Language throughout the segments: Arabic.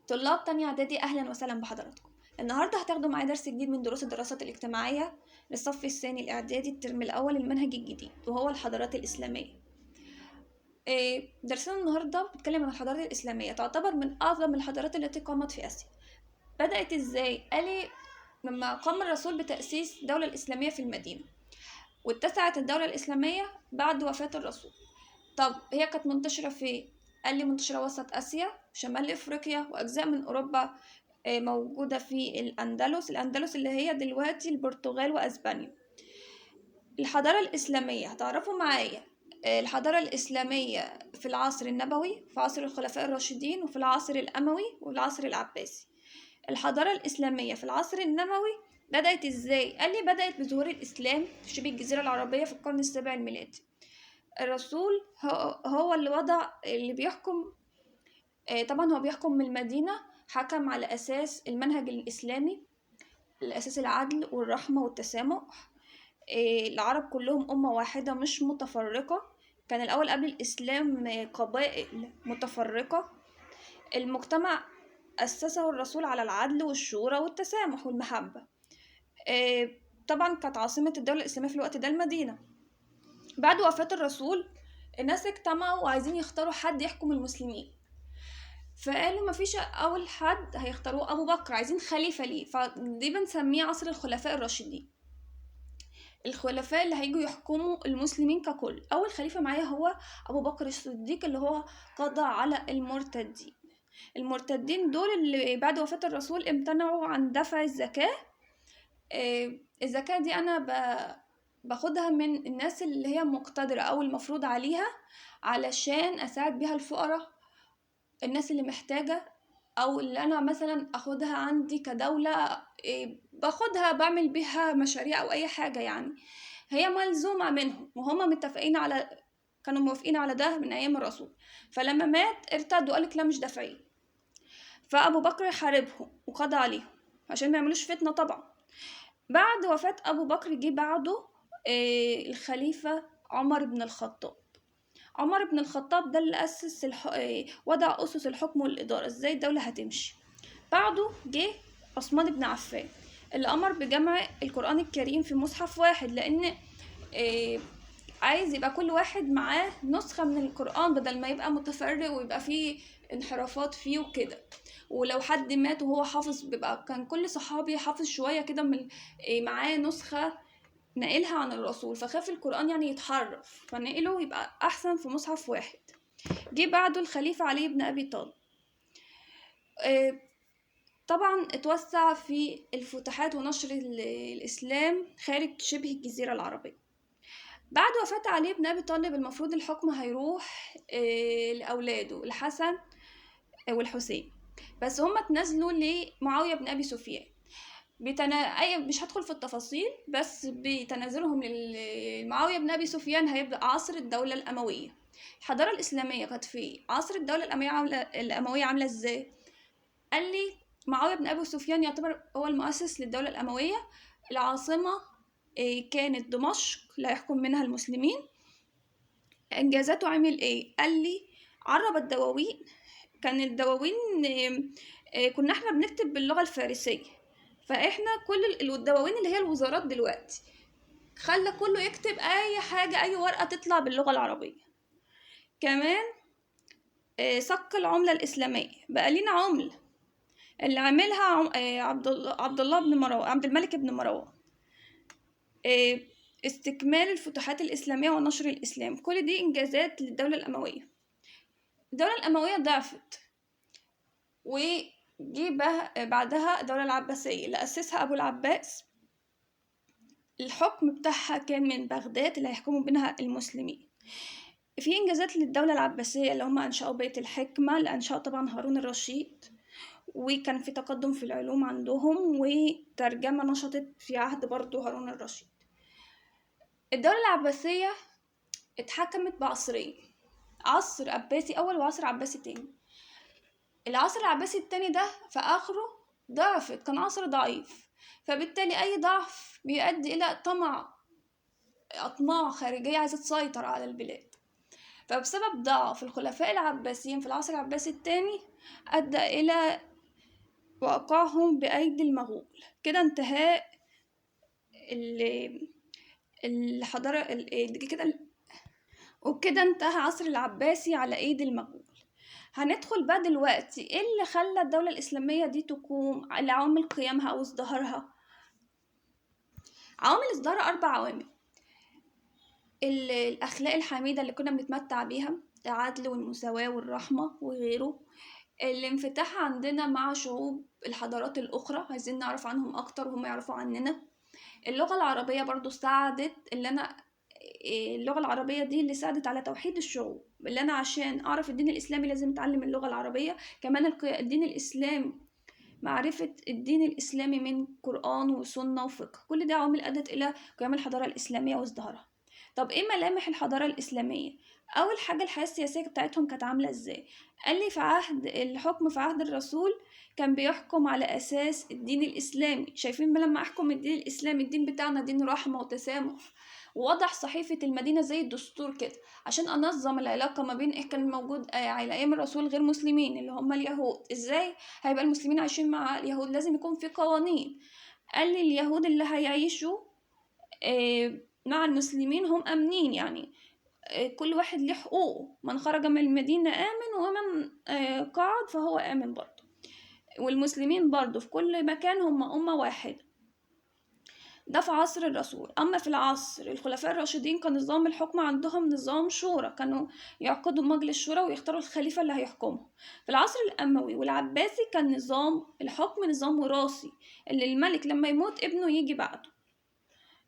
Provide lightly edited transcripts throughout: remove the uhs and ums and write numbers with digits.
طلاب تانية إعدادي، أهلا وسهلا بحضراتكم. النهاردة هتاخدوا معايا درس جديد من دروس الدراسات الاجتماعية للصف الثاني الإعدادي الترم الأول المنهج الجديد، وهو الحضارات الإسلامية. درسنا النهاردة بيتكلم عن الحضارات الإسلامية، تعتبر من أعظم الحضارات التي قامت في آسيا. بدأت إزاي؟ قالي لما قام الرسول بتأسيس الدولة الإسلامية في المدينة، واتسعت الدولة الإسلامية بعد وفاة الرسول. طب هي كانت منتشرة فين؟ قال لي منتشرة وسط آسيا، شمال إفريقيا، وأجزاء من أوروبا. موجودة في الأندلس اللي هي دلوقتي البرتغال وأسبانيا. الحضارة الإسلامية هتعرفوا معايا الحضارة الإسلامية في العصر النبوي، في عصر الخلفاء الراشدين، وفي العصر الأموي والعصر العباسي. الحضارة الإسلامية في العصر النبوي بدأت إزاي؟ قال لي بدأت بظهور الإسلام في شبه الجزيرة العربية في القرن السابع الميلادي. الرسول هو اللي بيحكم. طبعا هو بيحكم من المدينة، حكم على أساس المنهج الإسلامي، الأساس العدل والرحمة والتسامح. العرب كلهم أمة واحدة مش متفرقة. كان الأول قبل الإسلام قبائل متفرقة. المجتمع أسسه الرسول على العدل والشورى والتسامح والمحبة. طبعا كانت عاصمة الدولة الإسلامية في الوقت ده المدينة. بعد وفاة الرسول الناس اجتمعوا وعايزين يختاروا حد يحكم المسلمين، فقالوا مفيش أول حد هيختاروه أبو بكر، عايزين خليفة ليه، فدي بنسميه عصر الخلفاء الراشدين. الخلفاء اللي هيجوا يحكموا المسلمين ككل. أول خليفة معايا هو أبو بكر الصديق، اللي هو قضى على المرتدين دول اللي بعد وفاة الرسول امتنعوا عن دفع الزكاة. الزكاة دي أنا باخدها من الناس اللي هي مقتدرة أو المفروض عليها، علشان أساعد بيها الفقراء، الناس اللي محتاجة، او اللي انا مثلا اخدها عندي كدولة، باخدها بعمل بيها مشاريع او اي حاجة. يعني هي ملزومة منهم، وهم كانوا موافقين على ده من ايام الرسول. فلما مات ارتدوا وقالك لا مش دافعين، فابو بكر حاربهم وقضى عليهم عشان ما يعملوش فتنة. طبعا بعد وفاة ابو بكر جه بعده الخليفة عمر بن الخطاب. عمر بن الخطاب ده اللي أسس وضع أسس الحكم والإدارة، إزاي الدولة هتمشي. بعده جه عثمان بن عفان اللي أمر بجمع القرآن الكريم في مصحف واحد، لأن عايز يبقى كل واحد معاه نسخة من القرآن بدل ما يبقى متفرق ويبقى فيه انحرافات فيه وكده. ولو حد مات وهو حافظ كان كل صحابي حافظ شوية كده من معاه نسخة نقلها عن الرسول، فخاف القرآن يعني يتحرف، فنقله يبقى أحسن في مصحف واحد. جه بعده الخليفة علي بن أبي طالب. طبعا اتوسع في الفتوحات ونشر الإسلام خارج شبه الجزيرة العربية. بعد وفاة علي بن أبي طالب المفروض الحكم هيروح لأولاده الحسن والحسين، بس هما اتنازلوا لمعاوية بن أبي سفيان. مش هدخل في التفاصيل، بس بتنازلهم لمعاوية بن أبي سفيان هيبدأ عصر الدولة الأموية. الحضارة الإسلامية كانت في عصر الدولة الأموية عاملة إزاي؟ قال لي معاوية بن أبي سفيان يعتبر هو المؤسس للدولة الأموية. العاصمة كانت دمشق، لا يحكم منها المسلمين. إنجازاته عمل إيه؟ قال لي عرب الدواوين. كان الدواوين كنا احنا بنكتب باللغة الفارسية، فاحنا كل الدواوين اللي هي الوزارات دلوقتي خلى كله يكتب اي حاجة، اي ورقة تطلع باللغة العربية. كمان صك العملة الإسلامية، بقى لينا عملة اللي عملها عبد الملك بن مروان. استكمال الفتوحات الإسلامية ونشر الإسلام، كل دي إنجازات للدولة الأموية. الدولة الأموية ضعفت، وجي بعدها الدولة العباسية اللي أسسها أبو العباس. الحكم بتاعها كان من بغداد اللي هيحكموا بينها المسلمين. في إنجازات للدولة العباسية اللي هم أنشأوا بيت الحكمة اللي أنشأ طبعا هارون الرشيد، وكان في تقدم في العلوم عندهم، وترجمة نشطت في عهد برضو هارون الرشيد. الدولة العباسية اتحكمت بعصرين، عصر عباسي أول وعصر عباسي تاني. العصر العباسي التاني ده في آخره ضعفت، كان عصر ضعيف، فبالتالي أي ضعف بيؤدي إلى أطماع خارجية عايزة تسيطر على البلاد. فبسبب ضعف الخلفاء العباسيين في العصر العباسي الثاني أدى إلى وأوقعهم بأيدي المغول. كده انتهاء الحضارة كده، وبكده انتهى عصر العباسي على ايد المغول. هندخل بقى دلوقتي ايه اللي خلى الدولة الإسلامية دي تقوم، عوامل قيامها أو ازدهارها. عوامل ازدهارها 4 عوامل: الأخلاق الحميدة اللي كنا بنتمتع بيها، العدل والمساواة والرحمة وغيره، الانفتاح عندنا مع شعوب الحضارات الأخرى، عايزين نعرف عنهم أكتر وهم يعرفوا عننا. اللغة العربية برضو ساعدت، اللغة العربية دي اللي ساعدت على توحيد الشعوب، اللي أنا عشان أعرف الدين الإسلامي لازم أتعلم اللغة العربية. كمان الدين الإسلامي، معرفة الدين الإسلامي من قرآن وسنة وفقه، كل ده عوامل أدت إلى قيام الحضارة الإسلامية وازدهارها. طب إيه ملامح الحضارة الإسلامية؟ أول حاجة الحياة السياسية بتاعتهم كانت عاملة إزاي؟ قال لي في عهد الحكم، في عهد الرسول كان بيحكم على أساس الدين الإسلامي. شايفين لما أحكم الدين الإسلامي، الدين بتاعنا دين رحمة وتسامح، ووضع صحيفة المدينة زي الدستور كده عشان أنظم العلاقة ما بين كان موجود على أيام الرسول غير مسلمين اللي هم اليهود. إزاي هيبقى المسلمين عايشين مع اليهود؟ لازم يكون في قوانين. قال لي اليهود اللي هيعيشوا مع المسلمين هم أمنين، يعني كل واحد له حقوقه، من خرج من المدينة آمن ومن قعد فهو آمن برضه. والمسلمين برضه في كل مكان هم أمة واحدة. ده في عصر الرسول. أما في العصر الخلفاء الراشدين كان نظام الحكم عندهم نظام شورى، كانوا يعقدوا مجلس شورى ويختاروا الخليفة اللي هيحكمه. في العصر الأموي والعباسي كان نظام الحكم نظام وراثي، اللي الملك لما يموت ابنه يجي بعده،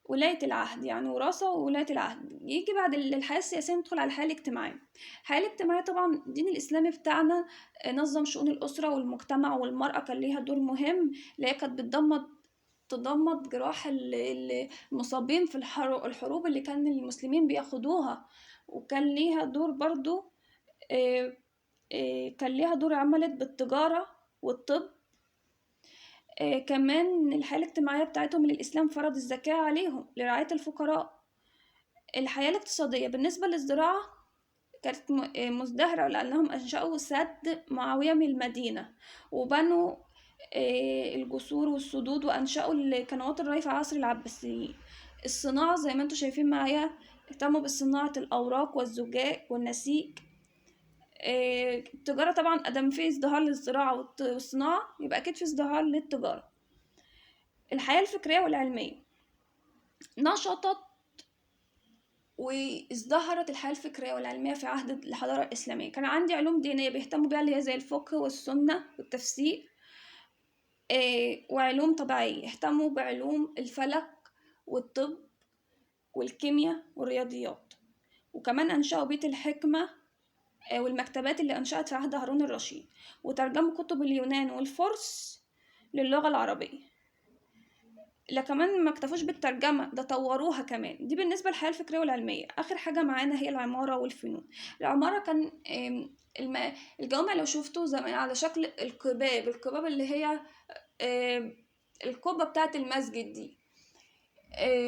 ولاية العهد، يعني وراثة وولاية العهد. يجي بعد الحياة السياسية ندخل على الحياة الاجتماعية. الحياة الاجتماعية طبعا الدين الإسلامي بتاعنا نظم شؤون الأسرة والمجتمع، والمرأة كان ليها دور مهم، اللي هي كانت تضمد جراح المصابين في الحروب اللي كان المسلمين بياخدوها، وكان ليها دور برضو كان ليها دور عملت بالتجارة والطب. كمان الحياة الاجتماعية بتاعتهم اللي الإسلام فرض الزكاة عليهم لرعاية الفقراء. الحياة الاقتصادية بالنسبة للزراعة كانت مزدهرة، لأنهم أنشأوا سد معاوية من المدينة، وبنوا الجسور والسدود، وأنشأوا القنوات الري في عصر العباسيين. الصناعة زي ما انتم شايفين معايا، اهتموا بصناعة الأوراق والزجاج والنسيج. التجارة طبعا أدام في ازدهار للزراعة والصناعة يبقى أكيد في ازدهار للتجارة. الحياة الفكرية والعلمية نشطت وازدهرت الحياة الفكرية والعلمية في عهد الحضارة الإسلامية. كان عندي علوم دينية بيهتموا بيها اللي هي زي الفقه والسنة والتفسير، وعلوم طبيعية اهتموا بعلوم الفلك والطب والكيمياء والرياضيات. وكمان أنشأوا بيت الحكمة والمكتبات اللي أنشأت في عهد هارون الرشيد، وترجموا كتب اليونان والفرس للغة العربية. لا كمان ما اكتفوش بالترجمة، ده طوروها كمان. دي بالنسبة للحياة الفكرية والعلمية. آخر حاجة معانا هي العمارة والفنون. العمارة كان الجوامع لو شفتوا زمان على شكل القباب اللي هي القبة بتاعة المسجد دي،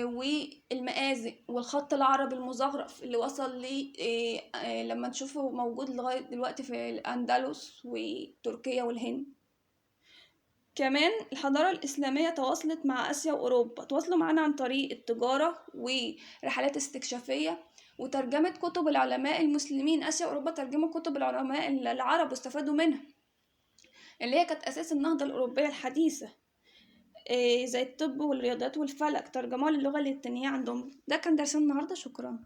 والمآذن والخط العربي المزخرف اللي وصل لي لما نشوفه موجود لغاية دلوقتي في الأندلس وتركيا والهند. كمان الحضارة الإسلامية تواصلت مع آسيا وأوروبا، تواصلوا معنا عن طريق التجارة ورحلات استكشافية، وترجمت كتب العلماء المسلمين. آسيا وأوروبا ترجموا كتب العلماء العرب واستفادوا منها، اللي هي كانت أساس النهضة الأوروبية الحديثة، زي الطب والرياضات والفلك، ترجموها للغة اللاتينية عندهم. ده كان درسنا النهاردة، شكرا.